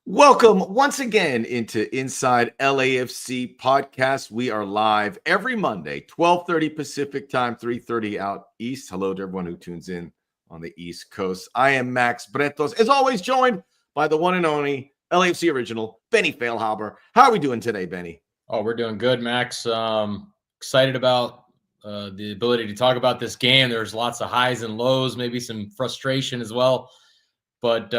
Welcome once again into Inside LAFC podcast. We are live every Monday, 12:30 Pacific time, 3:30 out east. Hello to everyone who tunes in on the East Coast. I am Max Bretos, as always, joined by the one and only LAFC original, Benny Feilhaber. How are we doing today, Benny? Oh, we're doing good, Max. Excited about the ability to talk about this game. There's lots of highs and lows, maybe some frustration as well. But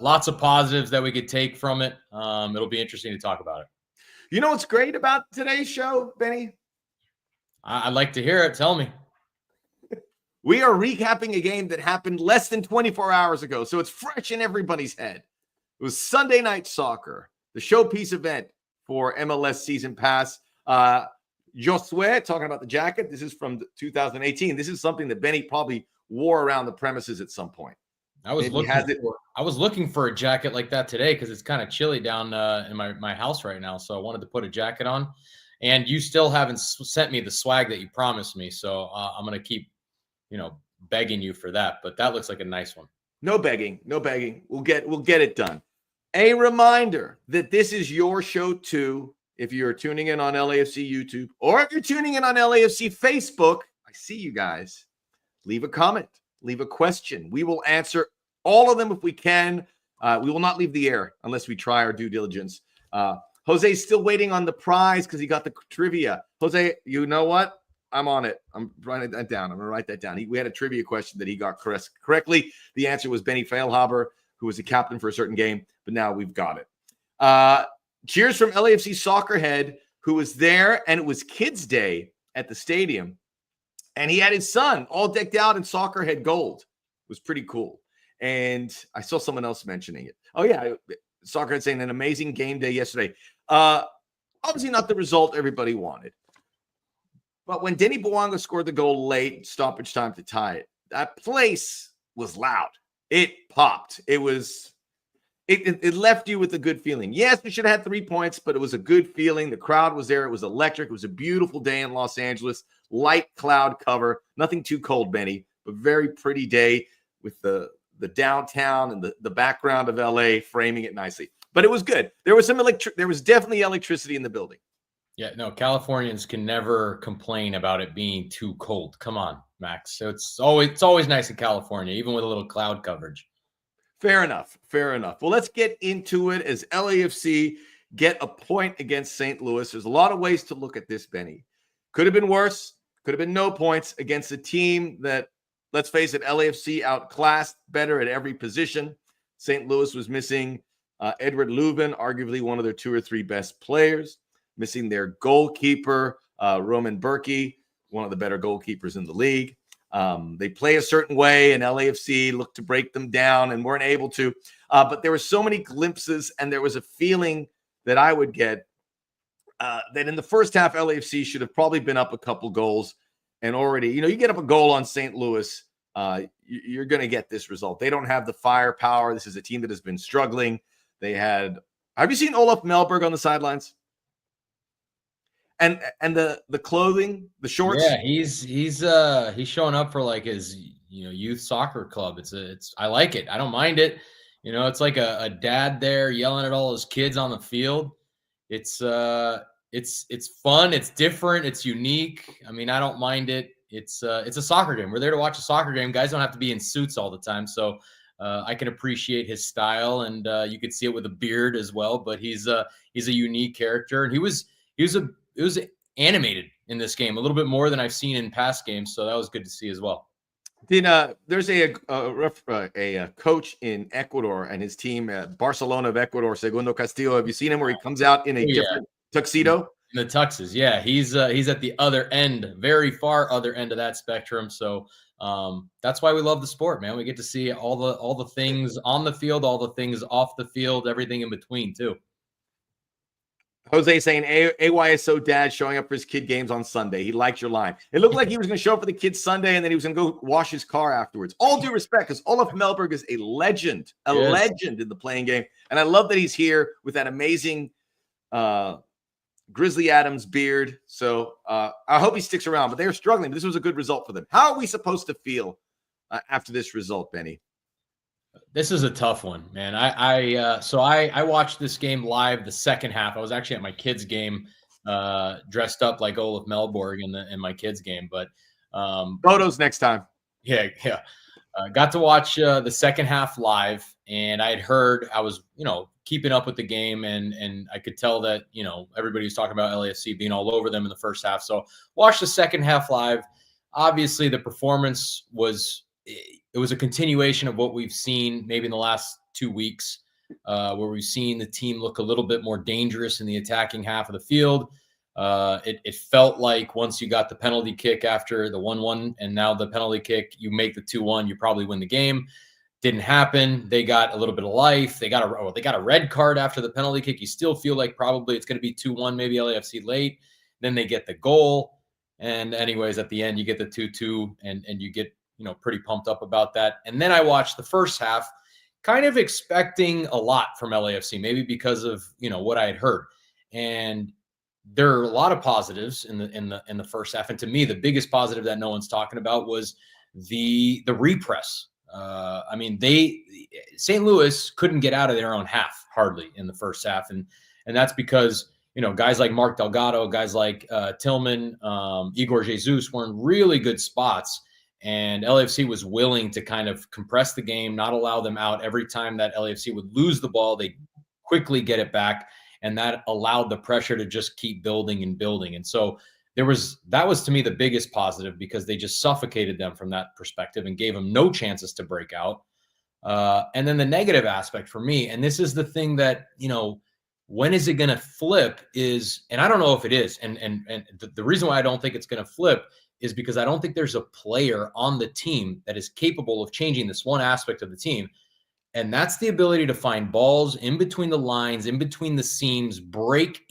lots of positives that we could take from it. It'll be interesting to talk about it. You know what's great about today's show, Benny? I'd like to hear it. Tell me. We are recapping a game that happened less than 24 hours ago, so it's fresh in everybody's head. It was Sunday Night Soccer, the showpiece event for MLS Season Pass. Josue, talking about the jacket, this is from 2018. This is something that Benny probably wore around the premises at some point. I was looking for a jacket like that today because it's kind of chilly down in my house right now. So I wanted to put a jacket on. And you still haven't sent me the swag that you promised me. So I'm going to keep, begging you for that. But that looks like a nice one. No begging. We'll get it done. A reminder that this is your show too. If you're tuning in on LAFC YouTube or if you're tuning in on LAFC Facebook, I see you guys. Leave a comment. Leave a question. We will answer all of them if we can. We will not leave the air unless we try our due diligence. Jose's still waiting on the prize because he got the trivia. Jose, you know what? I'm on it. I'm writing that down. I'm going to write that down. We had a trivia question that he got correctly. The answer was Benny Feilhaber, who was the captain for a certain game, but now we've got it. Cheers from LAFC Soccerhead, who was there, and it was Kids Day at the stadium. And he had his son all decked out in Soccerhead gold. It was pretty cool. And I saw someone else mentioning it. Oh, yeah. Soccerhead saying an amazing game day yesterday. Obviously not the result everybody wanted. But when Denny Bouanga scored the goal late, stoppage time to tie it, that place was loud. It popped. It left you with a good feeling. Yes, we should have had 3 points, but it was a good feeling. The crowd was there. It was electric. It was a beautiful day in Los Angeles. Light cloud cover. Nothing too cold, Benny, but very pretty day with the downtown and the background of LA framing it nicely. But it was good. There was there was definitely electricity in the building. Yeah, no, Californians can never complain about it being too cold. Come on, Max. So it's always nice in California, even with a little cloud coverage. Fair enough. Well, let's get into it as LAFC get a point against St. Louis. There's a lot of ways to look at this, Benny. Could have been worse. Could have been no points against a team that, let's face it, LAFC outclassed better at every position. St. Louis was missing Edward Leuven, arguably one of their 2 or 3 best players, missing their goalkeeper, Roman Berkey, one of the better goalkeepers in the league. They play a certain way, and LAFC looked to break them down and weren't able to. But there were so many glimpses, and there was a feeling that I would get that in the first half, LAFC should have probably been up a couple goals. And already, you get up a goal on St. Louis, you're going to get this result. They don't have the firepower. This is a team that has been struggling. Have you seen Olaf Melberg on the sidelines? And the clothing, the shorts. Yeah, he's showing up for like his youth soccer club. I like it. I don't mind it. It's like a dad there yelling at all his kids on the field. It's fun. It's different. It's unique. I mean, I don't mind it. It's a soccer game. We're there to watch a soccer game. Guys don't have to be in suits all the time, so I can appreciate his style, and you could see it with a beard as well. But he's a unique character, and he was animated in this game a little bit more than I've seen in past games, so that was good to see as well. There's a coach in Ecuador and his team at Barcelona of Ecuador, Segundo Castillo. Have you seen him where he comes out in a different tuxedo? In the tuxes, yeah. He's at the other end, very far other end of that spectrum. So that's why we love the sport, man. We get to see all the things on the field, all the things off the field, everything in between too. Jose saying AY is so dad showing up for his kid games on Sunday. He liked your line. It looked like he was going to show up for the kids Sunday and then he was going to go wash his car afterwards. All due respect, because Olaf Melberg is a legend in the playing game. And I love that he's here with that amazing Grizzly Adams beard. So I hope he sticks around, but they're struggling. But this was a good result for them. How are we supposed to feel after this result, Benny? This is a tough one, man. I watched this game live the second half. I was actually at my kids' game, dressed up like Olaf Melborg in my kids' game. But photos next time. Yeah. Got to watch the second half live, and I was keeping up with the game, and I could tell that everybody was talking about LAFC being all over them in the first half. So watched the second half live. Obviously, the performance was a continuation of what we've seen maybe in the last 2 weeks, where we've seen the team look a little bit more dangerous in the attacking half of the field. It felt like once you got the penalty kick after the 1-1 and now the penalty kick, you make the 2-1, you probably win the game. Didn't happen. They got a little bit of life. They got a red card after the penalty kick. You still feel like probably it's going to be 2-1, maybe LAFC late. Then they get the goal. And anyways, at the end, you get the 2-2 and you get pretty pumped up about that. And then I watched the first half, kind of expecting a lot from LAFC, maybe because of what I had heard. And there are a lot of positives in the first half. And to me, the biggest positive that no one's talking about was the repress. St. Louis couldn't get out of their own half hardly in the first half, and that's because guys like Mark Delgado, guys like Tillman, Igor Jesus were in really good spots. And LAFC was willing to kind of compress the game, not allow them out. Every time that LAFC would lose the ball, they quickly get it back. And that allowed the pressure to just keep building and building. And so that was to me the biggest positive, because they just suffocated them from that perspective and gave them no chances to break out. And then the negative aspect for me, and this is the thing that, when is it going to flip is, and I don't know if it is. And the reason why I don't think it's going to flip is because I don't think there's a player on the team that is capable of changing this one aspect of the team. And that's the ability to find balls in between the lines, in between the seams, break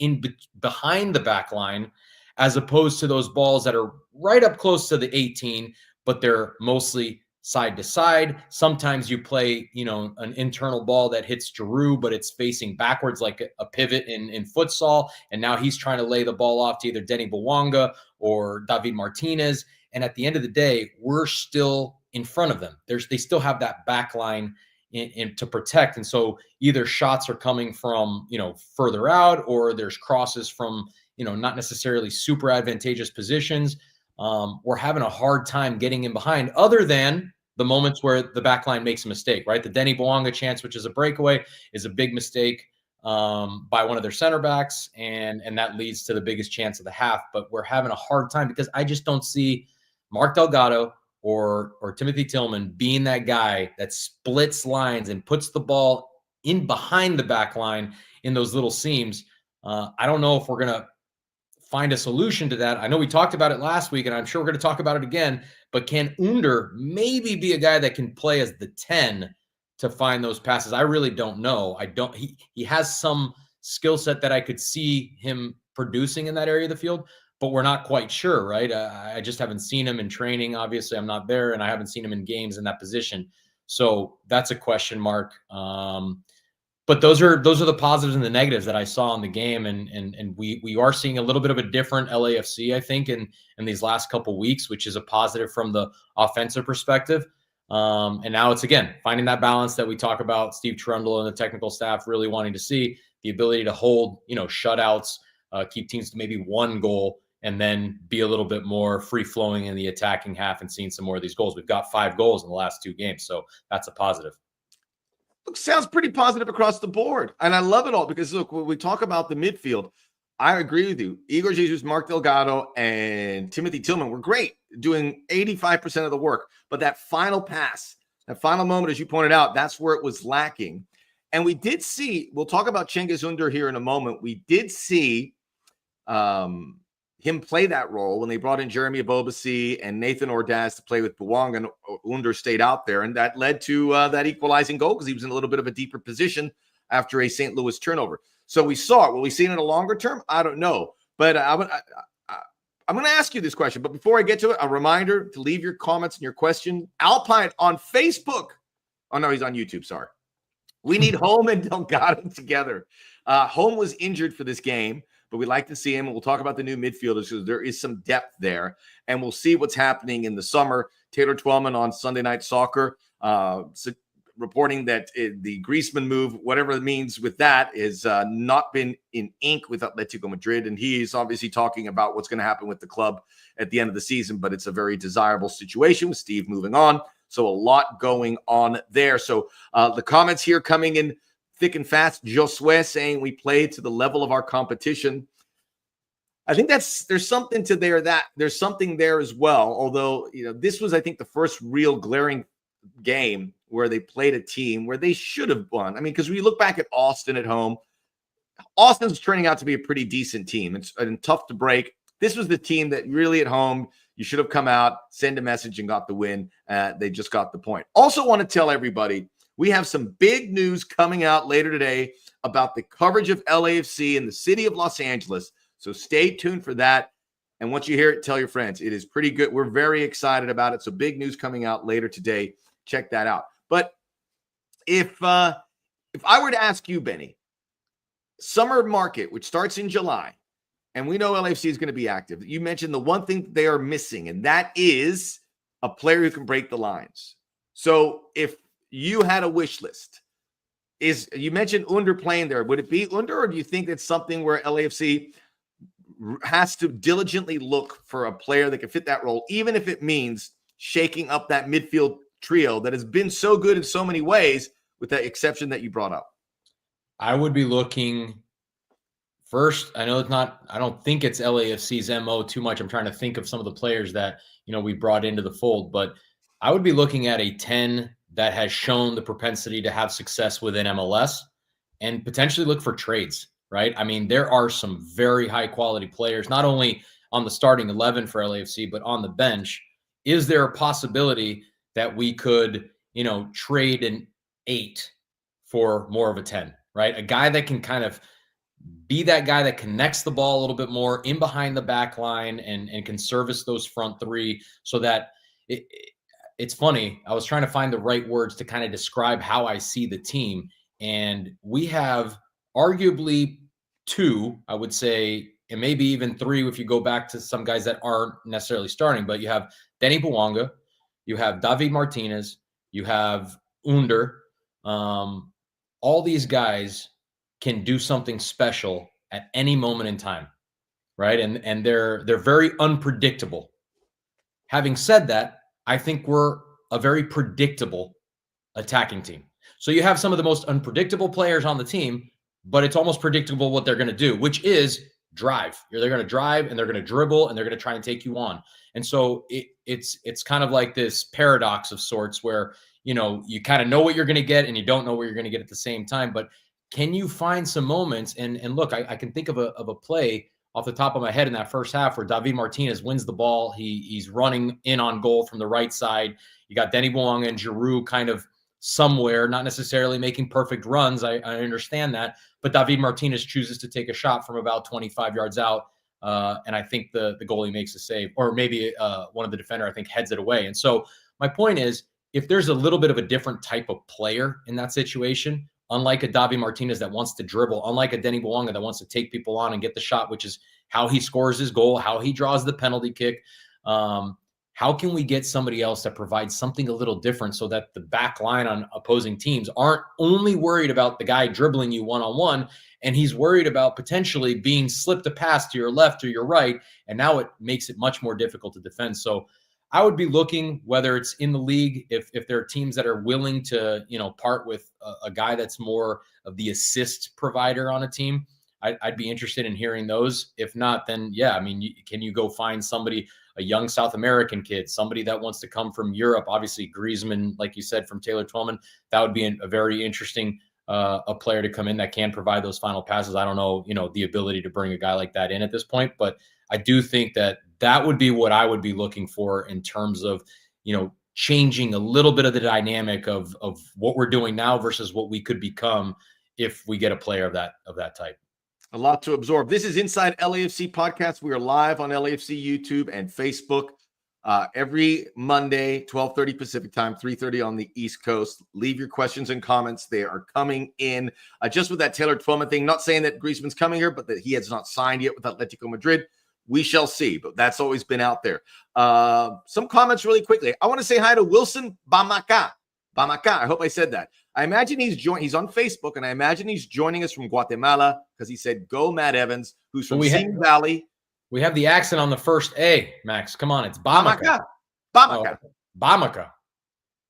behind the back line, as opposed to those balls that are right up close to the 18, but they're mostly side to side. Sometimes you play, an internal ball that hits Giroud, but it's facing backwards like a pivot in futsal. And now he's trying to lay the ball off to either Denny Bouanga or David Martinez. And at the end of the day, we're still in front of them. They still have that back line in to protect. And so either shots are coming from, further out, or there's crosses from, not necessarily super advantageous positions. We're having a hard time getting in behind, other than the moments where the back line makes a mistake, right? The Denny Bouanga chance, which is a breakaway, is a big mistake by one of their center backs, and that leads to the biggest chance of the half. But we're having a hard time because I just don't see Mark Delgado or Timothy Tillman being that guy that splits lines and puts the ball in behind the back line in those little seams. I don't know if we're going to find a solution to that. I know we talked about it last week, and I'm sure we're going to talk about it again, but can Ünder maybe be a guy that can play as the 10 to find those passes? I really don't know. He has some skill set that I could see him producing in that area of the field, but we're not quite sure, right? I just haven't seen him in training. Obviously, I'm not there, and I haven't seen him in games in that position. So that's a question mark. But those are the positives and the negatives that I saw in the game, and we are seeing a little bit of a different LAFC, I think, in these last couple weeks, which is a positive from the offensive perspective. And now it's, again, finding that balance that we talk about, Steve Trundle and the technical staff really wanting to see, the ability to hold, shutouts, keep teams to maybe one goal, and then be a little bit more free-flowing in the attacking half and seeing some more of these goals. We've got 5 goals in the last 2 games, so that's a positive. Look, sounds pretty positive across the board. And I love it all because, look, when we talk about the midfield, I agree with you. Igor Jesus, Mark Delgado, and Timothy Tillman were great, doing 85% of the work. But that final pass, that final moment, as you pointed out, that's where it was lacking. And we did see, we'll talk about Cengiz Ünder here in a moment. We did see him play that role when they brought in Jeremy Abobasi and Nathan Ordaz to play with Bouanga, and Ünder stayed out there. And that led to that equalizing goal because he was in a little bit of a deeper position after a St. Louis turnover. So we saw it. Will we see it in a longer term? I don't know. But I'm going to ask you this question. But before I get to it, a reminder to leave your comments and your question. Alpine on Facebook. Oh, no, he's on YouTube. Sorry. We need Home and Delgado together. Home was injured for this game, but we'd like to see him. And we'll talk about the new midfielders because there is some depth there. And we'll see what's happening in the summer. Taylor Twellman on Sunday Night Soccer reporting that the Griezmann move, whatever it means with that, is not been in ink with Atletico Madrid. And he's obviously talking about what's going to happen with the club at the end of the season, but it's a very desirable situation with Steve moving on. So a lot going on there. So the comments here coming in thick and fast. Josue saying we played to the level of our competition. I think there's something to there's something there as well. Although, this was, I think, the first real glaring game where they played a team where they should have won. I mean, because when you look back at Austin at home, Austin's turning out to be a pretty decent team. It's tough to break. This was the team that really at home, you should have come out, send a message, and got the win. They just got the point. Also want to tell everybody, we have some big news coming out later today about the coverage of LAFC in the city of Los Angeles. So stay tuned for that. And once you hear it, tell your friends. It is pretty good. We're very excited about it. So big news coming out later today. Check that out. But if I were to ask you, Benny, summer market, which starts in July, and we know LAFC is going to be active. You mentioned the one thing they are missing, and that is a player who can break the lines. So if you had a wish list, you mentioned Ünder playing there. Would it be Ünder, or do you think it's something where LAFC has to diligently look for a player that can fit that role, even if it means shaking up that midfield trio that has been so good in so many ways, with that exception that you brought up? I would be looking first. I don't think it's LAFC's MO too much. I'm trying to think of some of the players that, we brought into the fold, but I would be looking at a 10 that has shown the propensity to have success within MLS and potentially look for trades, right? I mean, there are some very high quality players, not only on the starting 11 for LAFC, but on the bench. Is there a possibility that we could, trade an 8 for more of a 10, right? A guy that can kind of be that guy that connects the ball a little bit more in behind the back line and can service those front three, so that it's funny. I was trying to find the right words to kind of describe how I see the team. And we have arguably 2, I would say, and maybe even 3 if you go back to some guys that aren't necessarily starting, but you have Benny Bouanga, you have David Martinez, you have Ünder. All these guys can do something special at any moment in time, right? And they're very unpredictable. Having said that, I think we're a very predictable attacking team. So you have some of the most unpredictable players on the team, but it's almost predictable what they're going to do, which is drive. They're going to drive and they're going to dribble and they're going to try and take you on. And so it's kind of like this paradox of sorts where, you kind of know what you're going to get and you don't know what you're going to get at the same time. But can you find some moments? And look, I can think of a play off the top of my head in that first half where David Martinez wins the ball. He's running in on goal from the right side. You got Denny Bouanga and Giroud kind of somewhere, not necessarily making perfect runs. I understand that. But David Martinez chooses to take a shot from about 25 yards out. And I think the goalie makes a save, or maybe one of the defender, I think, heads it away. And so my point is, if there's a little bit of a different type of player in that situation, unlike a David Martinez that wants to dribble, unlike a Denny Bouanga that wants to take people on and get the shot, which is how he scores his goal, how he draws the penalty kick, how can we get somebody else that provides something a little different so that the back line on opposing teams aren't only worried about the guy dribbling you one-on-one, and he's worried about potentially being slipped a pass to your left or your right, and now it makes it much more difficult to defend. So I would be looking, whether it's in the league, if there are teams that are willing to, part with a guy that's more of the assist provider on a team, I'd be interested in hearing those. If not, then yeah, I mean, can you go find somebody, a young South American kid, somebody that wants to come from Europe? Obviously, Griezmann, like you said, from Taylor Twellman, that would be a very interesting a player to come in that can provide those final passes. I don't know, the ability to bring a guy like that in at this point, but I do think that would be what I would be looking for in terms of, changing a little bit of the dynamic of what we're doing now versus what we could become if we get a player of that type. A lot to absorb. This is Inside LAFC Podcast. We are live on LAFC YouTube and Facebook every Monday, 12:30 Pacific time, 3:30 on the East Coast. Leave your questions and comments. They are coming in. Just with that Taylor Twellman thing, not saying that Griezmann's coming here, but that he has not signed yet with Atletico Madrid. We shall see, but that's always been out there. Some comments really quickly. I want to say hi to Wilson Bamaka. I hope I said that. I imagine he's on Facebook, and I imagine he's joining us from Guatemala because he said, go Matt Evans, who's from Simi Valley. We have the accent on the first A, Max. Come on, it's Bamaka. Bamaka.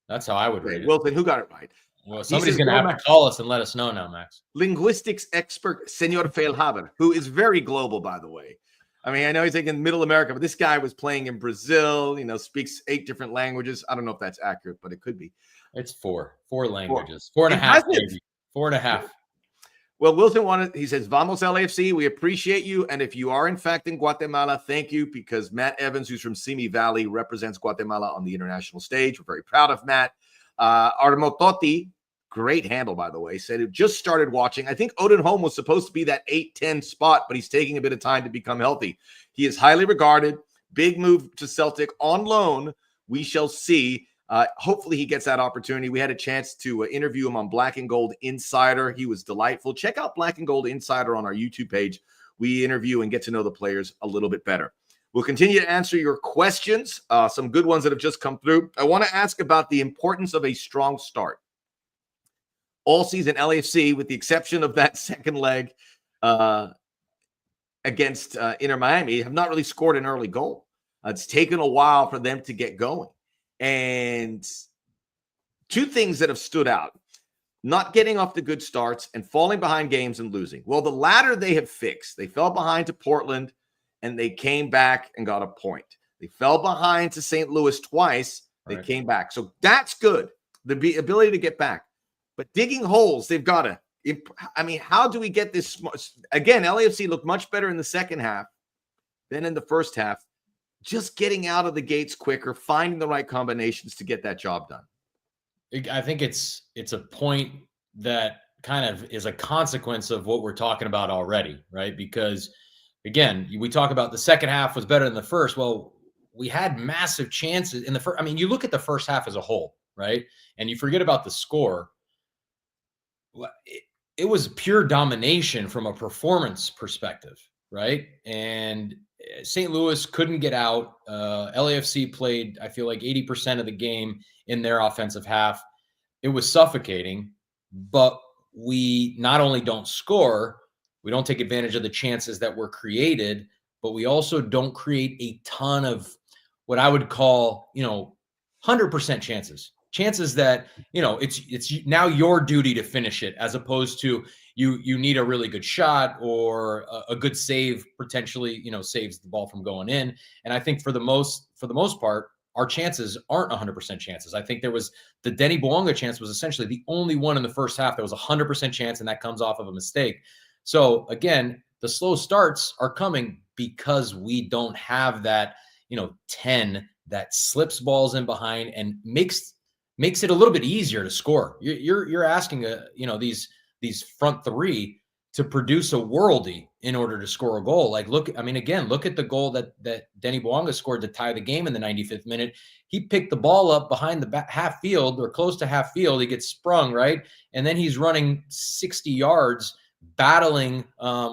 That's how I would read it. Wilson, who got it right? Well, somebody's going to have to call us and let us know now, Max. Linguistics expert, Senor Feilhaber, who is very global, by the way. I mean, I know he's like in middle America, but this guy was playing in Brazil, speaks 8 different languages. I don't know if that's accurate, but it could be. It's four languages. 4.5, maybe. 4.5. Well, Wilson he says, Vamos LAFC, we appreciate you. And if you are in fact in Guatemala, thank you, because Matt Evans, who's from Simi Valley, represents Guatemala on the international stage. We're very proud of Matt. Armototti, great handle, by the way, said it just started watching. I think Odin Holm was supposed to be that 8-10 spot, but he's taking a bit of time to become healthy. He is highly regarded. Big move to Celtic on loan. We shall see. Hopefully he gets that opportunity. We had a chance to interview him on Black and Gold Insider. He was delightful. Check out Black and Gold Insider on our YouTube page. We interview and get to know the players a little bit better. We'll continue to answer your questions, some good ones that have just come through. I want to ask about the importance of a strong start. All season, LAFC, with the exception of that second leg against Inter Miami, have not really scored an early goal. It's taken a while for them to get going. And 2 things that have stood out: not getting off the good starts and falling behind games and losing. Well, the latter they have fixed. They fell behind to Portland, and they came back and got a point. They fell behind to St. Louis twice. They came back. So that's good, the ability to get back. But digging holes, they've got to. I mean, how do we get this? Again, LAFC looked much better in the second half than in the first half. Just getting out of the gates quicker, finding the right combinations to get that job done. I think it's a point that kind of is a consequence of what we're talking about already, right? Because, again, we talk about the second half was better than the first. Well, we had massive chances in the first. I mean, you look at the first half as a whole, right? And you forget about the score. It was pure domination from a performance perspective, right? And St. Louis couldn't get out. LAFC played, I feel like, 80% of the game in their offensive half. It was suffocating, but we not only don't score, we don't take advantage of the chances that were created, but we also don't create a ton of what I would call, 100% chances that, it's now your duty to finish it, as opposed to you need a really good shot or a good save potentially, saves the ball from going in. And I think for the most part, our chances aren't 100% chances. I think there was the Denny Bouanga chance was essentially the only one in the first half that was 100% chance, and that comes off of a mistake. So again, the slow starts are coming because we don't have that, 10 that slips balls in behind and makes it a little bit easier to score. You're asking these front 3 to produce a worldie in order to score a goal. Like, look at the goal that Denny Bouanga scored to tie the game in the 95th minute. He picked the ball up behind the half field or close to half field. He gets sprung, right? And then he's running 60 yards, battling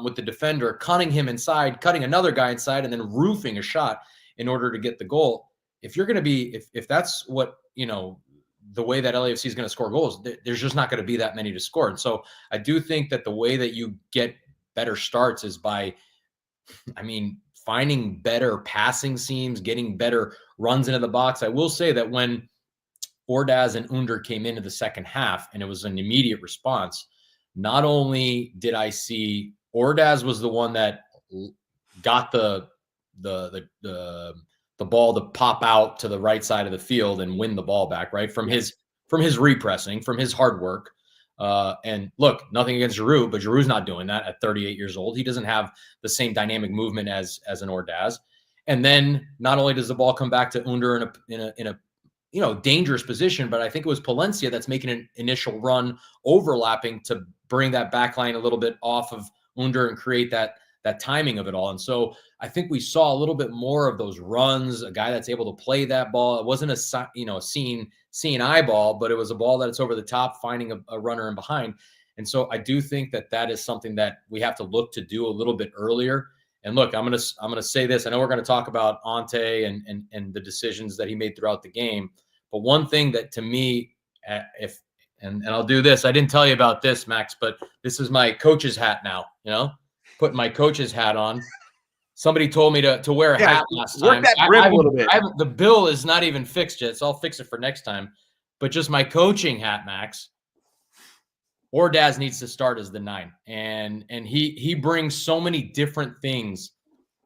with the defender, cutting him inside, cutting another guy inside, and then roofing a shot in order to get the goal. If you're going to be, if that's what, the way that LAFC is going to score goals, there's just not going to be that many to score. And so I do think that the way that you get better starts is by, finding better passing seams, getting better runs into the box. I will say that when Ordaz and Ünder came into the second half and it was an immediate response, not only did I see Ordaz was the one that got the ball to pop out to the right side of the field and win the ball back, right? From his repressing, from his hard work. And look, nothing against Giroud, but Giroud's not doing that at 38 years old. He doesn't have the same dynamic movement as an Ordaz. And then not only does the ball come back to Ünder in a dangerous position, but I think it was Palencia that's making an initial run overlapping to bring that back line a little bit off of Ünder and create that timing of it all. And so I think we saw a little bit more of those runs, a guy that's able to play that ball. It wasn't a seeing eye ball, but it was a ball that it's over the top, finding a runner in behind. And so I do think that is something that we have to look to do a little bit earlier. And look, I'm gonna say this. I know we're gonna talk about Ante and the decisions that he made throughout the game. But one thing that to me, and I'll do this. I didn't tell you about this, Max, but this is my coach's hat now. Putting my coach's hat on. Somebody told me to wear a hat last time. Work that brim a little bit. The bill is not even fixed yet, so I'll fix it for next time. But just my coaching hat, Max. Ordaz needs to start as the 9, and he brings so many different things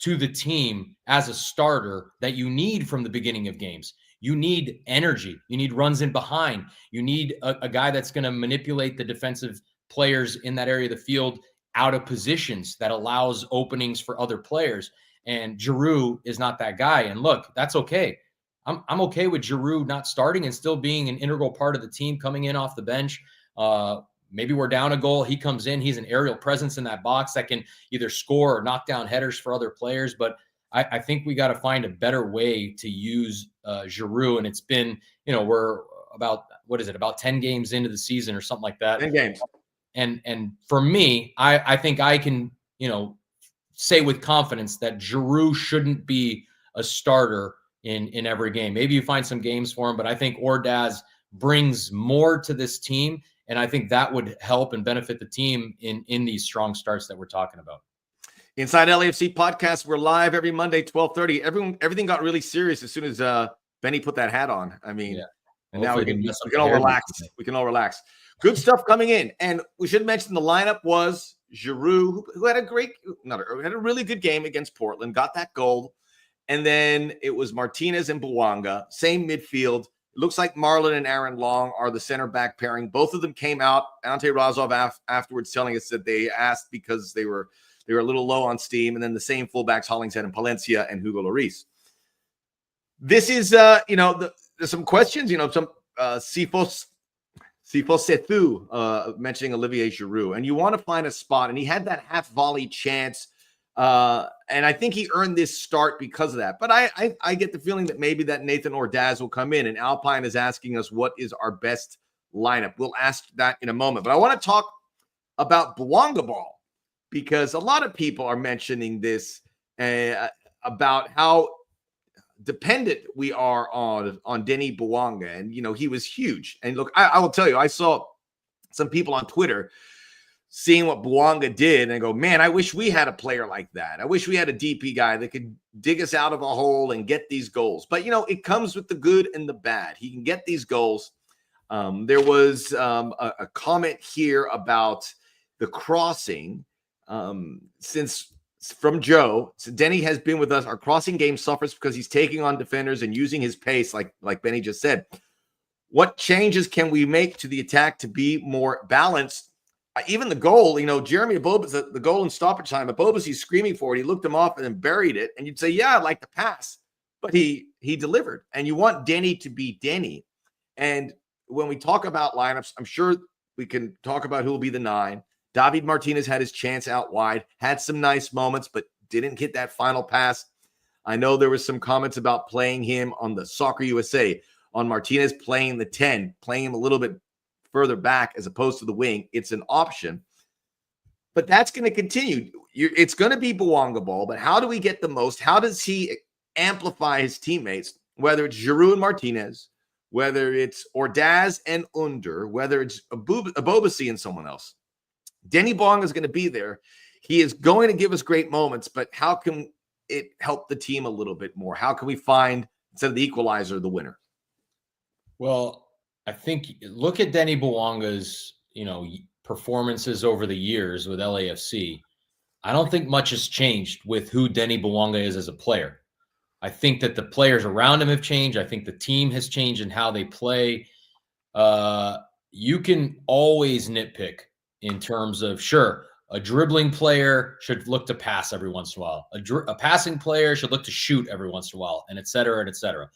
to the team as a starter that you need from the beginning of games. You need energy. You need runs in behind. You need a guy that's going to manipulate the defensive players in that area of the field out of positions that allows openings for other players. And Giroud is not that guy. And look, that's okay. I'm okay with Giroud not starting and still being an integral part of the team, coming in off the bench. Maybe we're down a goal. He comes in. He's an aerial presence in that box that can either score or knock down headers for other players. But I think we got to find a better way to use Giroud. And it's been, we're about 10 games into the season or something like that. 10 games. And for me, I think I can, say with confidence that Giroud shouldn't be a starter in every game. Maybe you find some games for him, but I think Ordaz brings more to this team. And I think that would help and benefit the team in these strong starts that we're talking about. Inside LAFC podcast, we're live every Monday, 12:30. Everything got really serious as soon as Benny put that hat on. I mean, and now we can all relax. We can all relax. Good stuff coming in. And we should mention the lineup was Giroud, who had a really good game against Portland, got that goal. And then it was Martinez and Bouanga, same midfield. It looks like Marlon and Aaron Long are the center back pairing. Both of them came out. Ante Razov afterwards telling us that they asked because they were a little low on steam. And then the same fullbacks, Hollingshead and Palencia and Hugo Lloris. This is, there's some questions, some Sifo Sethu mentioning Olivier Giroud. And you want to find a spot. And he had that half volley chance. And I think he earned this start because of that. But I get the feeling that maybe that Nathan Ordaz will come in. And Alpine is asking us what is our best lineup. We'll ask that in a moment. But I want to talk about Bouanga ball. Because a lot of people are mentioning this about how dependent we are on Denny Bouanga. And, he was huge. And look, I will tell you, I saw some people on Twitter seeing what Bouanga did and go, man, I wish we had a player like that. I wish we had a DP guy that could dig us out of a hole and get these goals. But, it comes with the good and the bad. He can get these goals. There was a comment here about the crossing. Since from Joe, so Denny has been with us. Our crossing game suffers because he's taking on defenders and using his pace, like Benny just said. What changes can we make to the attack to be more balanced? Even the goal, Jeremy Abobas, the goal in stoppage time, Abobas, he's screaming for it. He looked him off and then buried it. And you'd say, yeah, I'd like the pass. But he delivered. And you want Denny to be Denny. And when we talk about lineups, I'm sure we can talk about who will be the 9. David Martinez had his chance out wide, had some nice moments, but didn't hit that final pass. I know there was some comments about playing him on the Soccer USA, on Martinez playing the 10, playing him a little bit further back as opposed to the wing. It's an option. But that's going to continue. It's going to be Bouanga ball, but how do we get the most? How does he amplify his teammates, whether it's Giroud and Martinez, whether it's Ordaz and Ünder, whether it's Abobasi and someone else? Denny Bouanga is going to be there. He is going to give us great moments, but how can it help the team a little bit more? How can we find, instead of the equalizer, the winner? Well, I think look at Denny Bouanga's, performances over the years with LAFC. I don't think much has changed with who Denny Bouanga is as a player. I think that the players around him have changed. I think the team has changed in how they play. You can always nitpick in terms of, sure, a dribbling player should look to pass every once in a while. A passing player should look to shoot every once in a while, and et cetera, and et cetera.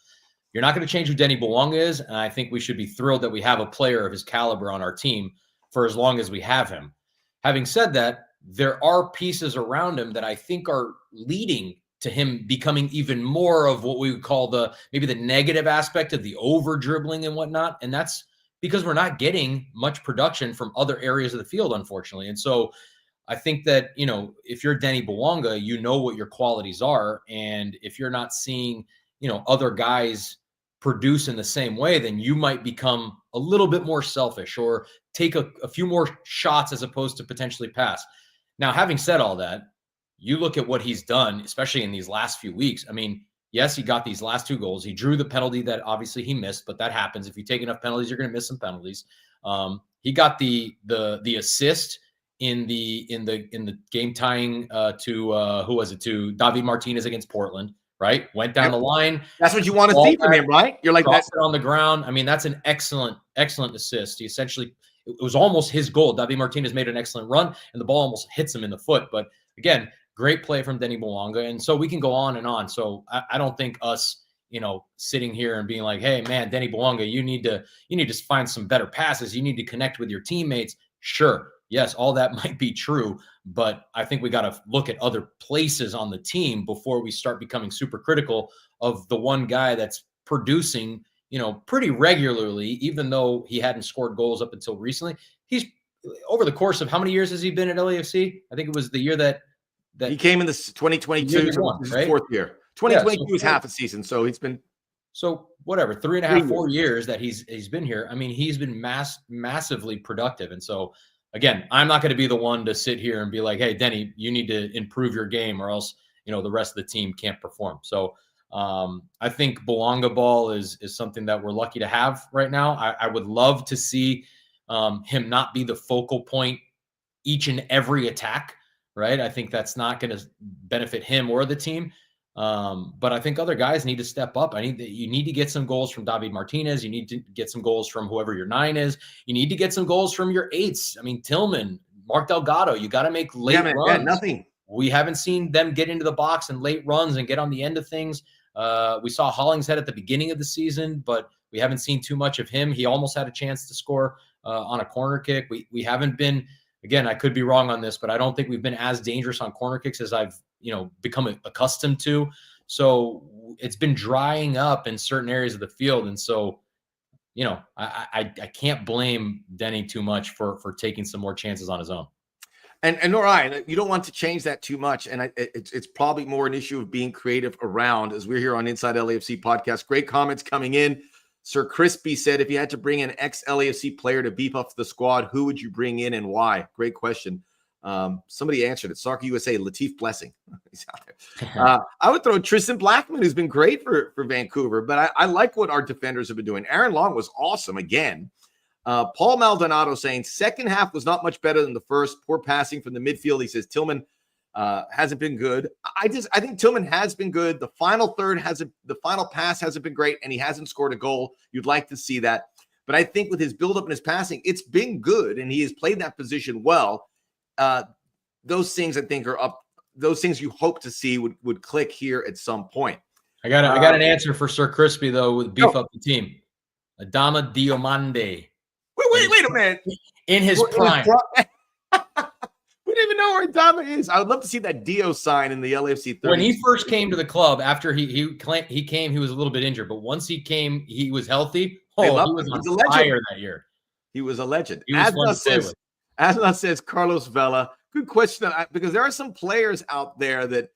You're not going to change who Denny Bouanga is, and I think we should be thrilled that we have a player of his caliber on our team for as long as we have him. Having said that, there are pieces around him that I think are leading to him becoming even more of what we would call maybe the negative aspect of the over dribbling and whatnot. And that's because we're not getting much production from other areas of the field, unfortunately. And so I think that, if you're Denny Bouanga, you know what your qualities are. And if you're not seeing, other guys produce in the same way, then you might become a little bit more selfish or take a few more shots as opposed to potentially pass. Now, having said all that, you look at what he's done, especially in these last few weeks. I mean, yes, he got these last 2 goals. He drew the penalty that obviously he missed, but that happens. If you take enough penalties, you're going to miss some penalties. He got the assist in the game tying to who was it, to David Martinez against Portland, right? Went down the line. That's what you want to see from him, right? You're like, that's it on the ground. I mean, that's an excellent assist. He essentially, it was almost his goal. David Martinez made an excellent run, and the ball almost hits him in the foot. But again, great play from Denny Bouanga. And so we can go on and on. So I don't think us, sitting here and being like, hey, man, Denny Bouanga, you need to find some better passes. You need to connect with your teammates. Sure. Yes, all that might be true. But I think we got to look at other places on the team before we start becoming super critical of the one guy that's producing, pretty regularly, even though he hadn't scored goals up until recently. He's over the course of how many years has he been at LAFC? I think it was the year that he came in this 2022, right? 4th year. 2022 is half a season, so he's been whatever 3.5, 4 years that he's been here. I mean, he's been massively productive, and so again, I'm not going to be the one to sit here and be like, hey, Denny, you need to improve your game, or else the rest of the team can't perform. So I think Bouanga ball is something that we're lucky to have right now. I would love to see him not be the focal point each and every attack. Right. I think that's not going to benefit him or the team. But I think other guys need to step up. You need to get some goals from David Martinez. You need to get some goals from whoever your 9 is. You need to get some goals from your 8s. I mean, Tillman, Mark Delgado, you got to make late runs. Yeah, nothing. We haven't seen them get into the box and late runs and get on the end of things. We saw Hollingshead at the beginning of the season, but we haven't seen too much of him. He almost had a chance to score on a corner kick. We haven't been. Again, I could be wrong on this, but I don't think we've been as dangerous on corner kicks as I've, become accustomed to. So it's been drying up in certain areas of the field. And so, I can't blame Denny too much for taking some more chances on his own. And nor I, you don't want to change that too much. And it's probably more an issue of being creative around, as we're here on Inside LAFC podcast. Great comments coming in. Sir Crispy said, if you had to bring an ex-LAFC player to beef up the squad, who would you bring in and why? Great question. Somebody answered it. Soccer USA, Latif Blessing. He's out there. I would throw Tristan Blackman, who's been great for Vancouver, but I like what our defenders have been doing. Aaron Long was awesome again. Paul Maldonado saying second half was not much better than the first. Poor passing from the midfield. He says Tillman hasn't been good. I think Tillman has been good. The final third the final pass hasn't been great, and he hasn't scored a goal. You'd like to see that. But I think with his buildup and his passing, it's been good, and he has played that position well. Those things I think are up. Those things you hope to see would click here at some point. I got an answer for Sir Crispy, though, with beef up the team. Adama Diomande. Wait a minute. In his prime. We don't even know where Adama is. I would love to see that Dio sign in the LAFC 30. When he first came to the club, after he came, he was a little bit injured. But once he came, he was healthy. He was on fire that year. He was a legend. Asna says Carlos Vela. Good question, because there are some players out there that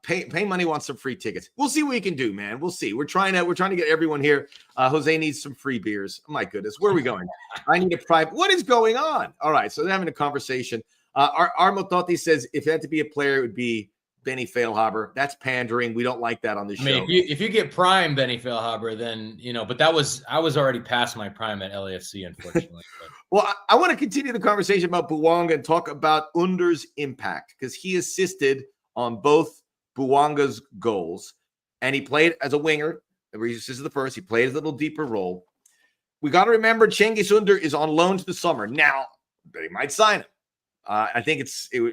pay money, want some free tickets. We'll see what we can do, man. We'll see. We're trying to get everyone here. Jose needs some free beers. Oh, my goodness, where are we going? I need a private. What is going on? All right, so they're having a conversation. Armo Totti says if it had to be a player, it would be Benny Feilhaber. That's pandering. We don't like that on this show. If you get prime Benny Feilhaber, then but I was already past my prime at LAFC, unfortunately. Well, I want to continue the conversation about Bouanga and talk about Under's impact, because he assisted on both Bouanga's goals, and he played as a winger. This is the first. He played a little deeper role. We got to remember Cengiz Ünder is on loan to the summer. Now, they might sign him. I think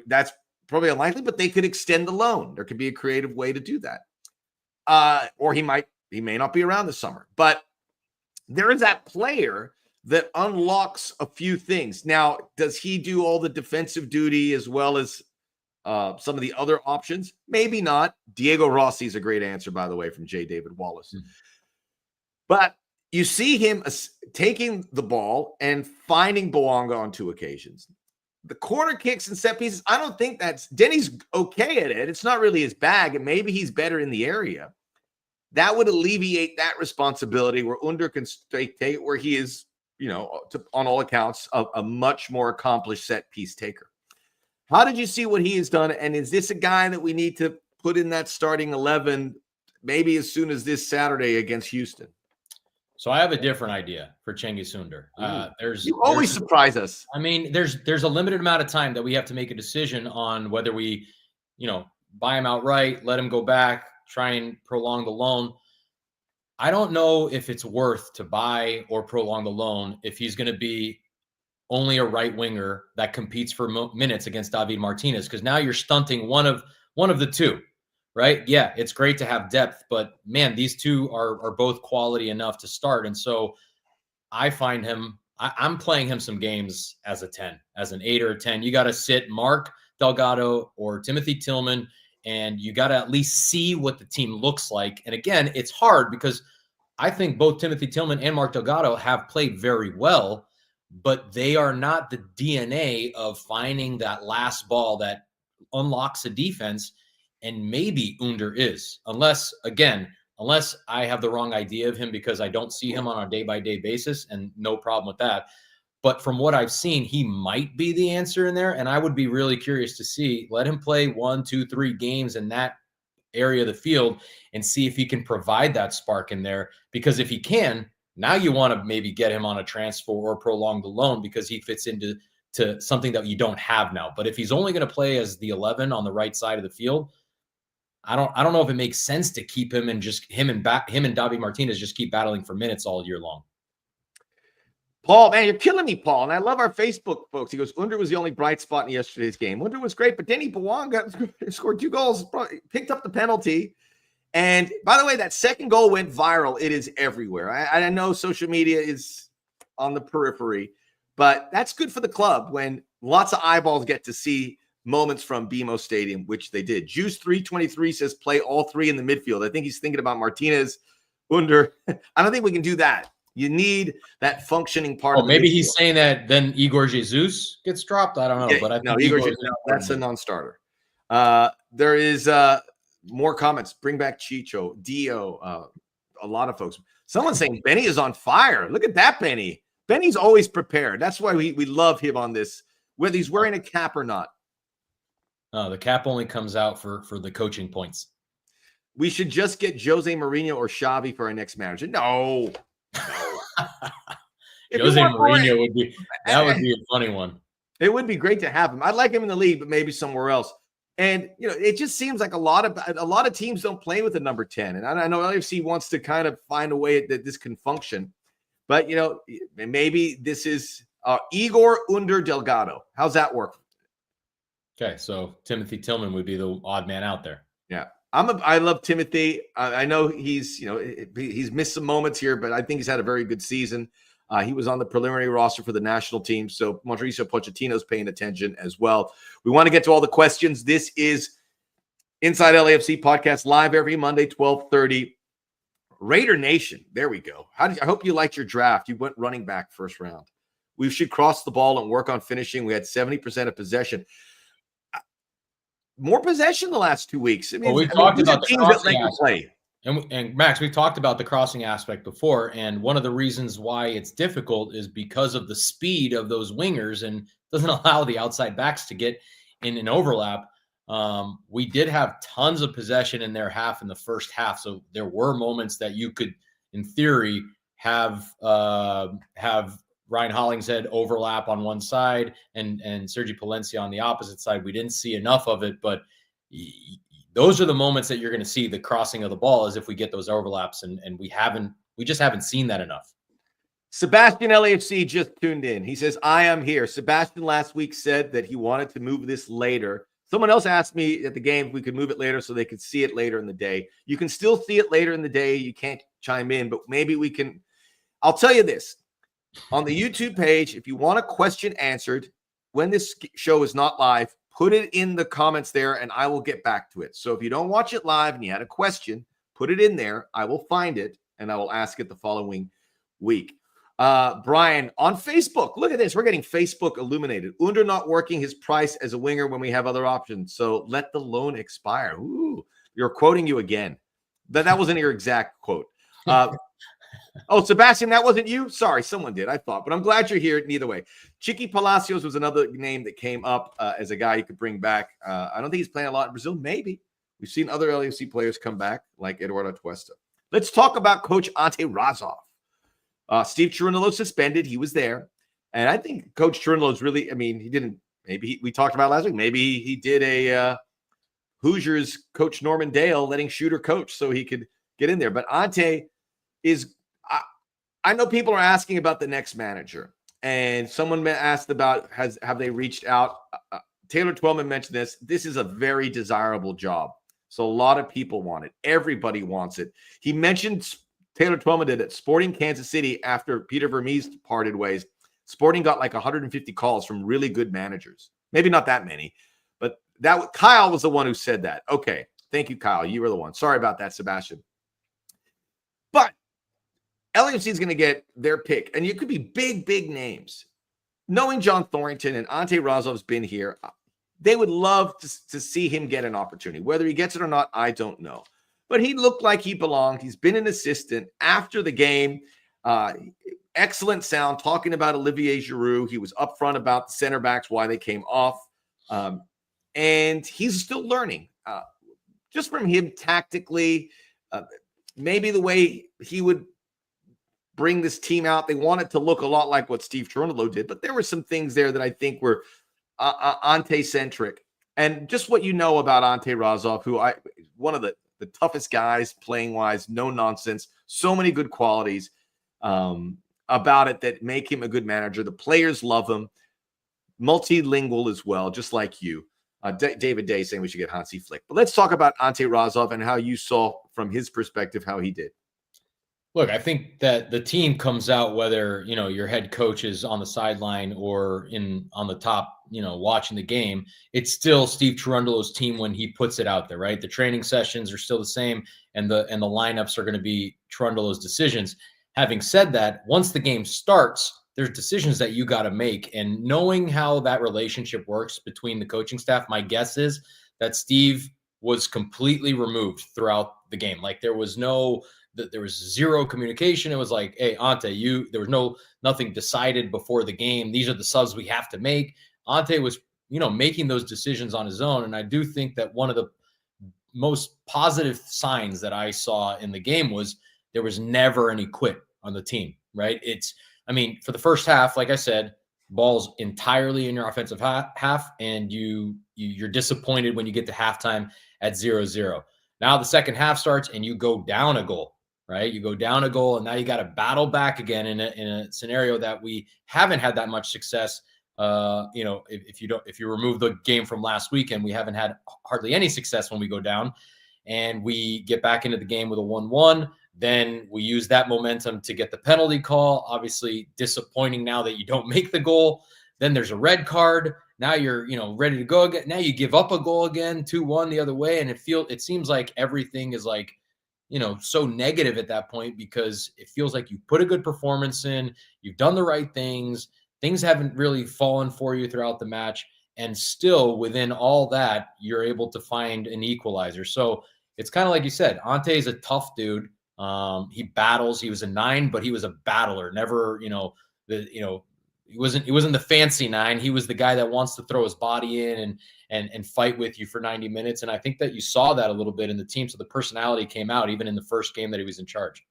that's probably unlikely, but they could extend the loan. There could be a creative way to do that. Or he may not be around this summer. But there is that player that unlocks a few things. Now, does he do all the defensive duty as well as some of the other options? Maybe not. Diego Rossi is a great answer, by the way, from J. David Wallace. But you see him taking the ball and finding Bouanga on 2 occasions. The corner kicks and set pieces, I don't think Denny's okay at it. It's not really his bag, and maybe he's better in the area. That would alleviate that responsibility where Ünder can take it, where he is, on all accounts, a much more accomplished set piece taker. How did you see what he has done? And is this a guy that we need to put in that starting 11 maybe as soon as this Saturday against Houston? So I have a different idea for Cengiz Ünder. You always surprise us. I mean, there's a limited amount of time that we have to make a decision on whether we, buy him outright, let him go back, try and prolong the loan. I don't know if it's worth to buy or prolong the loan if he's going to be only a right winger that competes for minutes against David Martinez, because now you're stunting one of the two. Right? Yeah, it's great to have depth, but man, these two are both quality enough to start. And so I find I'm playing him some games as a 10, as an 8 or a 10. You got to sit Mark Delgado or Timothy Tillman, and you got to at least see what the team looks like. And again, it's hard because I think both Timothy Tillman and Mark Delgado have played very well, but they are not the DNA of finding that last ball that unlocks a defense. And maybe Ünder is, unless I have the wrong idea of him because I don't see him on a day-by-day basis, and no problem with that. But from what I've seen, he might be the answer in there, and I would be really curious to see. Let him play 1, 2, 3 games in that area of the field and see if he can provide that spark in there. Because if he can, now you want to maybe get him on a transfer or prolong the loan because he fits into something that you don't have now. But if he's only going to play as the 11 on the right side of the field, I don't know if it makes sense to keep him and just him and David Martinez just keep battling for minutes all year long. Paul, man, you're killing me, Paul. And I love our Facebook folks. He goes, Ünder was the only bright spot in yesterday's game. Ünder was great, but Denny Bouanga scored 2 goals, picked up the penalty. And by the way, that second goal went viral. It is everywhere. I know social media is on the periphery, but that's good for the club when lots of eyeballs get to see moments from BMO Stadium, which they did. Juice 323 says play all 3 in the midfield. I think he's thinking about Martinez, Ünder. I don't think we can do that. You need that functioning part of the maybe midfield. He's saying that then Igor Jesus gets dropped. I don't know. Yeah, but I think Igor Jesus, that's a non-starter. There is more comments. Bring back Chicho, Dio, a lot of folks. Someone's saying Benny is on fire. Look at that, Benny. Benny's always prepared. That's why we love him on this, whether he's wearing a cap or not. The cap only comes out for the coaching points. We should just get Jose Mourinho or Xavi for our next manager. No. Jose Mourinho would be a funny one. It would be great to have him. I'd like him in the league, but maybe somewhere else. And it just seems like a lot of teams don't play with the number 10. And I know LAFC wants to kind of find a way that this can function. But maybe this is Igor Ünder Delgado. How's that work? Okay, so Timothy Tillman would be the odd man out there. Yeah, I love Timothy. I know he's missed some moments here, but I think he's had a very good season. He was on the preliminary roster for the national team, so Mauricio Pochettino's paying attention as well. We want to get to all the questions. This is Inside LAFC podcast live every Monday, 12:30. Raider Nation, there we go. I hope you liked your draft. You went running back first round. We should cross the ball and work on finishing. We had 70% of possession. More possession the last 2 weeks. We talked about the crossing aspect. And Max, we talked about the crossing aspect before, and one of the reasons why it's difficult is because of the speed of those wingers and doesn't allow the outside backs to get in an overlap. We did have tons of possession in their half in the first half, so there were moments that you could, in theory, have Ryan Hollingshead overlap on one side and Sergi Palencia on the opposite side. We didn't see enough of it, but those are the moments that you're going to see the crossing of the ball as if we get those overlaps, and we just haven't seen that enough. Sebastian LAFC just tuned in. He says, I am here. Sebastian last week said that he wanted to move this later. Someone else asked me at the game if we could move it later so they could see it later in the day. You can still see it later in the day. You can't chime in, but maybe we can. I'll tell you this. on the YouTube page, if you want a question answered when this show is not live, put it in the comments there and I will get back to it. So if you don't watch it live and you had a question, put it in there. I will find it and I will ask it the following week. Brian, on Facebook, look at this. We're getting Facebook illuminated. Ünder not working his price as a winger when we have other options. So let the loan expire. Ooh, you're quoting you again. That wasn't your exact quote. Oh, Sebastian, that wasn't you? Sorry, someone did, I thought. But I'm glad you're here either way. Chiqui Palacios was another name that came up as a guy you could bring back. I don't think he's playing a lot in Brazil. Maybe. We've seen other LAFC players come back, like Eduardo Tuesta. Let's talk about Coach Ante Razov. Steve Cherundolo suspended. He was there. And I think Coach Cherundolo is really, I mean, he didn't, we talked about last week. Maybe he did a Hoosiers coach Norman Dale letting Shooter coach so he could get in there. But Ante is, I know people are asking about the next manager. And someone asked about, have they reached out? Taylor Twellman mentioned this. This is a very desirable job. So a lot of people want it. Everybody wants it. He mentioned, Taylor Twellman did it, Sporting Kansas City after Peter Vermees parted ways. Sporting got like 150 calls from really good managers. Maybe not that many, but Kyle was the one who said that. Okay. Thank you, Kyle. You were the one. Sorry about that, Sebastian. But LAFC is going to get their pick, and you could be big, big names. Knowing John Thornton and Ante Razov's been here, they would love to see him get an opportunity. Whether he gets it or not, I don't know. But he looked like he belonged. He's been an assistant. After the game, excellent sound, talking about Olivier Giroud. He was upfront about the center backs, why they came off. And he's still learning. Just from him tactically, maybe the way he would bring this team out. They want it to look a lot like what Steve Cherundolo did, but there were some things there that I think were Ante-centric. And just what you know about Ante Razov, who one of the toughest guys playing-wise, no nonsense, so many good qualities about it that make him a good manager. The players love him. Multilingual as well, just like you. David Day saying we should get Hansi Flick. But let's talk about Ante Razov and how you saw from his perspective how he did. Look, I think that the team comes out whether, your head coach is on the sideline or on the top, watching the game. It's still Steve Cherundolo's team when he puts it out there, right? The training sessions are still the same, and the lineups are going to be Cherundolo's decisions. Having said that, once the game starts, there's decisions that you got to make. And knowing how that relationship works between the coaching staff, my guess is that Steve was completely removed throughout the game. Like there was zero communication. It was like, hey, Ante, there was nothing decided before the game. These are the subs we have to make. Ante was, making those decisions on his own. And I do think that one of the most positive signs that I saw in the game was there was never any quit on the team, right? For the first half, like I said, ball's entirely in your offensive half, and you're disappointed when you get to halftime at 0-0. Now the second half starts and you go down a goal, right? You go down a goal, and now you got to battle back again in a scenario that we haven't had that much success. If you remove the game from last weekend, we haven't had hardly any success when we go down, and we get back into the game with a 1-1. Then we use that momentum to get the penalty call. Obviously disappointing now that you don't make the goal. Then there's a red card. Now you're, ready to go again. Now you give up a goal again, 2-1 the other way. And it seems like everything is like, so negative at that point, because it feels like you put a good performance in, you've done the right things. Things haven't really fallen for you throughout the match. And still within all that, you're able to find an equalizer. So it's kind of like you said, Ante is a tough dude. He battles. He was a 9, but he was a battler. Never, he wasn't the fancy 9. He was the guy that wants to throw his body in and fight with you for 90 minutes. And I think that you saw that a little bit in the team. So the personality came out even in the first game that he was in charge.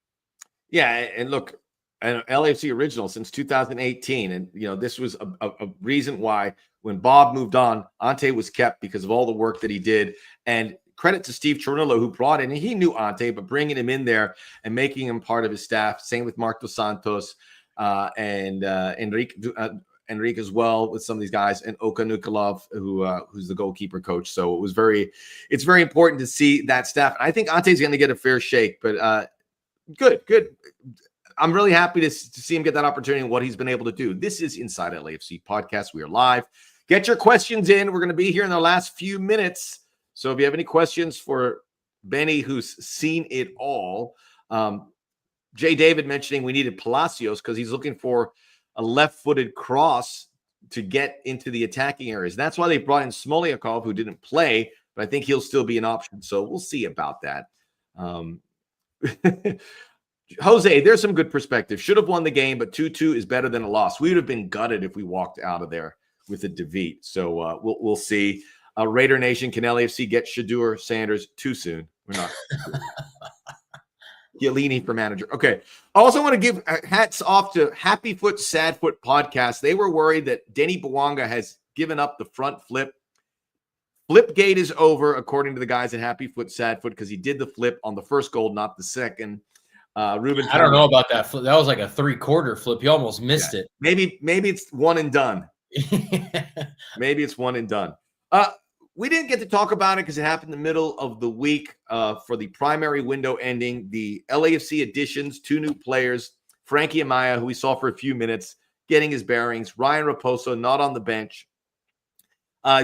Yeah, and look, an LAFC original since 2018, and this was a reason why when Bob moved on, Ante was kept because of all the work that he did. And credit to Steve Cherundolo, who brought in, and he knew Ante, but bringing him in there and making him part of his staff. Same with Marc Dos Santos and Enrique as well with some of these guys, and Oka Nikolov, who's the goalkeeper coach. So it's very important to see that staff. I think Ante's going to get a fair shake, but good. I'm really happy to see him get that opportunity and what he's been able to do. This is Inside LAFC Podcast. We are live. Get your questions in. We're going to be here in the last few minutes. So if you have any questions for Benny, who's seen it all, Jay David mentioning we needed Palacios because he's looking for a left-footed cross to get into the attacking areas. That's why they brought in Smoliakov, who didn't play, but I think he'll still be an option. So we'll see about that. Jose, there's some good perspective. Should have won the game, but 2-2 is better than a loss. We would have been gutted if we walked out of there with a defeat. So we'll see. Raider Nation, can LAFC get Shadur Sanders too soon? We're not. Chiellini for manager. Okay. I also want to give hats off to Happy Foot, Sad Foot podcast. They were worried that Denny Bouanga has given up the front flip. Flipgate is over, according to the guys at Happy Foot, Sad Foot, because he did the flip on the first goal, not the second. Ruben, I don't know about that flip. That was like a 3/4 flip. He almost missed it. Maybe it's one and done. Maybe it's one and done. We didn't get to talk about it because it happened in the middle of the week for the primary window ending. The LAFC additions, 2 new players, Frankie Amaya, who we saw for a few minutes, getting his bearings. Ryan Raposo, not on the bench.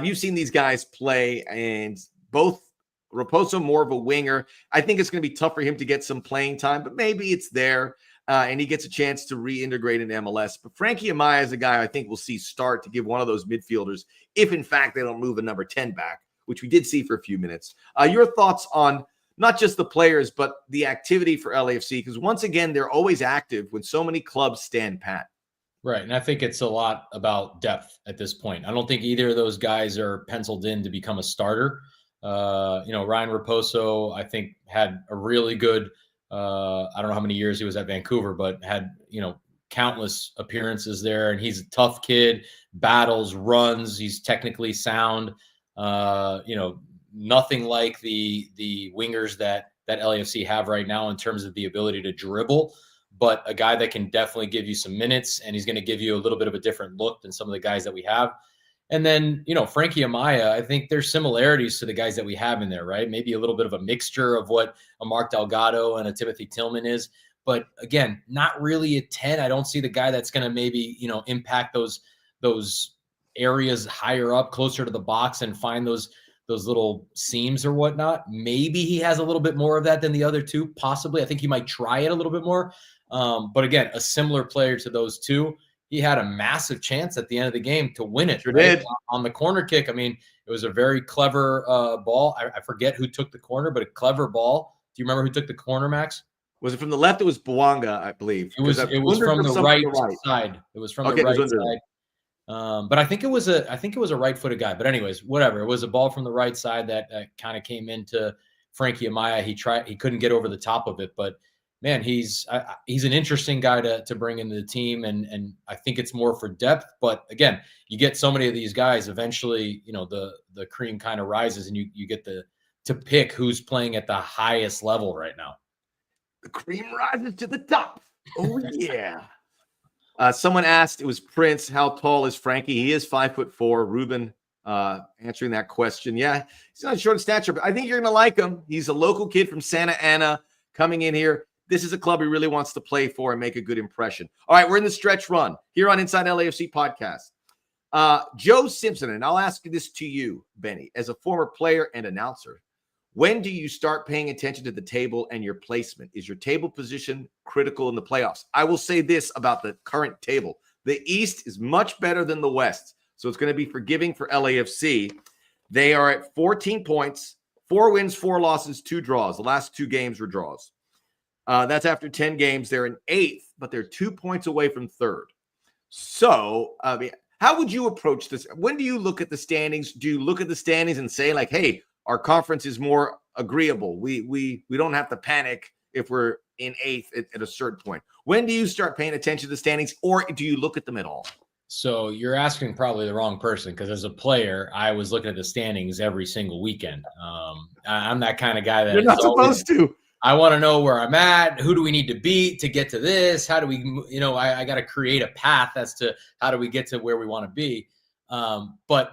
You've seen these guys play, and both Raposo more of a winger. I think it's going to be tough for him to get some playing time, but maybe it's there, and he gets a chance to reintegrate in MLS. But Frankie Amaya is a guy I think we'll see start to give one of those midfielders, if in fact they don't move a number 10 back, which we did see for a few minutes. Your thoughts on not just the players, but the activity for LAFC? Because once again, they're always active when so many clubs stand pat. Right. And I think it's a lot about depth at this point. I don't think either of those guys are penciled in to become a starter. Ryan Raposo, I think, had a really good, I don't know how many years he was at Vancouver, but had, countless appearances there. And he's a tough kid, battles, runs. He's technically sound. Nothing like the wingers that LAFC have right now in terms of the ability to dribble, but a guy that can definitely give you some minutes, and he's going to give you a little bit of a different look than some of the guys that we have. And then, Frankie Amaya, I think there's similarities to the guys that we have in there, right? Maybe a little bit of a mixture of what a Mark Delgado and a Timothy Tillman is. But again, not really a 10. I don't see the guy that's going to maybe, impact those areas higher up, closer to the box, and find those little seams or whatnot. Maybe he has a little bit more of that than the other two, possibly. I think he might try it a little bit more. But again, a similar player to those two. He had a massive chance at the end of the game to win it. Sure did. On the corner kick. I mean, it was a very clever ball. I forget who took the corner, but a clever ball. Do you remember who took the corner, Max? Was it from the left? It was Bouanga, I believe. It was from the right side. It was from the right side. But I think it was a right-footed guy. But anyways, whatever. It was a ball from the right side that kind of came into Frankie Amaya. He couldn't get over the top of it, but man, he's an interesting guy to bring into the team, and I think it's more for depth. But again, you get so many of these guys, eventually, the cream kind of rises, and you get to pick who's playing at the highest level right now. The cream rises to the top. Oh yeah. Someone asked, it was Prince, how tall is Frankie? He is 5'4". Ruben answering that question. Yeah, he's not short in stature, but I think you're gonna like him. He's a local kid from Santa Ana coming in here. This is a club he really wants to play for and make a good impression. All right, we're in the stretch run here on Inside LAFC Podcast. Joe Simpson, and I'll ask this to you, Benny, as a former player and announcer. When do you start paying attention to the table and your placement? Is your table position critical in the playoffs? I will say this about the current table. The East is much better than the West, so it's going to be forgiving for LAFC. They are at 14 points, 4 wins, 4 losses, 2 draws. The last 2 games were draws. That's after 10 games. They're in 8th, but they're 2 points away from 3rd. So, how would you approach this? When do you look at the standings? Do you look at the standings and say, like, hey, our conference is more agreeable. We don't have to panic if we're in 8th at a certain point. When do you start paying attention to the standings, or do you look at them at all? So you're asking probably the wrong person, because as a player, I was looking at the standings every single weekend. I'm that kind of guy that you're not supposed to. I want to know where I'm at. Who do we need to beat to get to this? How do we, I got to create a path as to how do we get to where we want to be. But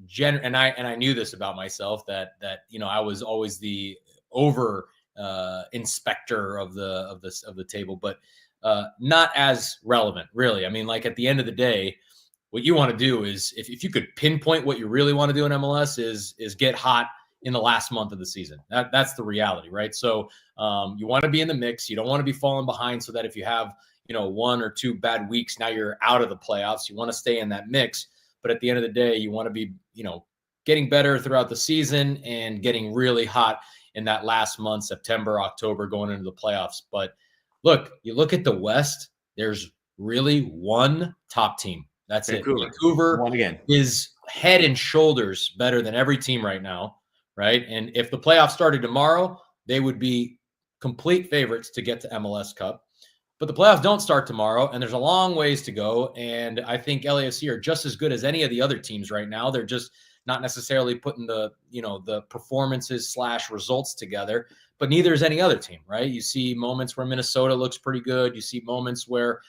I knew this about myself that I was always the over inspector of the table. But not as relevant, really. I mean, like at the end of the day, what you want to do is if you could pinpoint what you really want to do in MLS is get hot in the last month of the season. That's the reality, right? So you want to be in the mix. You don't want to be falling behind so that if you have, 1 or 2 bad weeks, now you're out of the playoffs. You want to stay in that mix. But at the end of the day, you want to be, getting better throughout the season and getting really hot in that last month, September, October, going into the playoffs. But look, you look at the West, there's really one top team. That's Vancouver. it. Vancouver Won again. is head and shoulders better than every team right now, right? And if the playoffs started tomorrow, they would be complete favorites to get to MLS Cup. But the playoffs don't start tomorrow, and there's a long ways to go. And I think LAFC are just as good as any of the other teams right now. They're just not necessarily putting the performances / results together, but neither is any other team, right? You see moments where Minnesota looks pretty good. You see moments where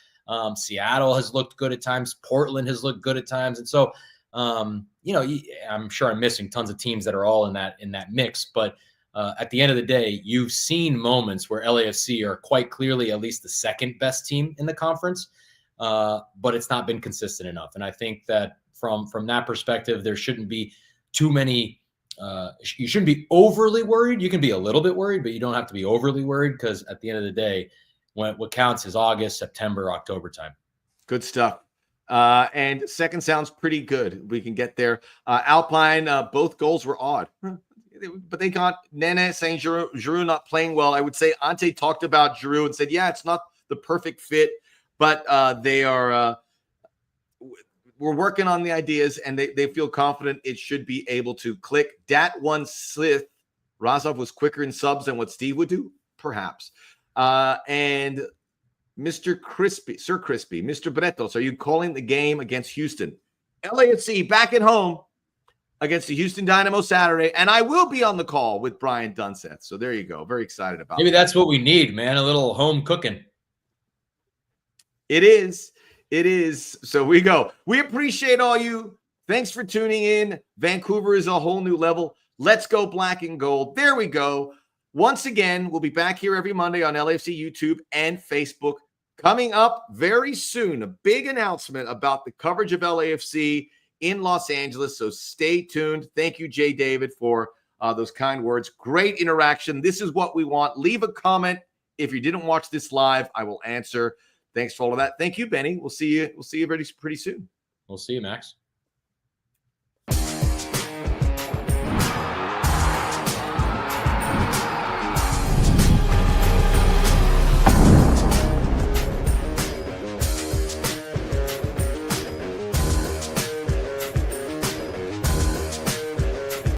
Seattle has looked good at times. Portland has looked good at times. And so, I'm sure I'm missing tons of teams that are all in that mix, but at the end of the day, you've seen moments where LAFC are quite clearly at least the second best team in the conference, but it's not been consistent enough. And I think that from that perspective, there shouldn't be too many. You shouldn't be overly worried. You can be a little bit worried, but you don't have to be overly worried because at the end of the day, what counts is August, September, October time. Good stuff. And second sounds pretty good. We can get there. Alpine, both goals were odd. But they got Nene saying Giroud not playing well. I would say Ante talked about Giroud and said, yeah, it's not the perfect fit, but they are we're working on the ideas, and they feel confident it should be able to click. Dat one Slith, Razov was quicker in subs than what Steve would do, perhaps. And Mr. Crispy, Sir Crispy, Mr. Bretos, are you calling the game against Houston? LAFC back at home against the Houston Dynamo Saturday, and I will be on the call with Brian Dunseth. So there you go. Very excited about Maybe that's what we need, man, a little home cooking. It is. It is. So we go. We appreciate all you. Thanks for tuning in. Vancouver is a whole new level. Let's go black and gold. There we go. Once again, we'll be back here every Monday on LAFC YouTube and Facebook. Coming up very soon, a big announcement about the coverage of LAFC in Los Angeles. So stay tuned. Thank you, Jay David, for those kind words. Great interaction. This is what we want. Leave a comment. If you didn't watch this live, I will answer. Thanks for all of that. Thank you, Benny. We'll see you pretty soon. We'll see you, Max.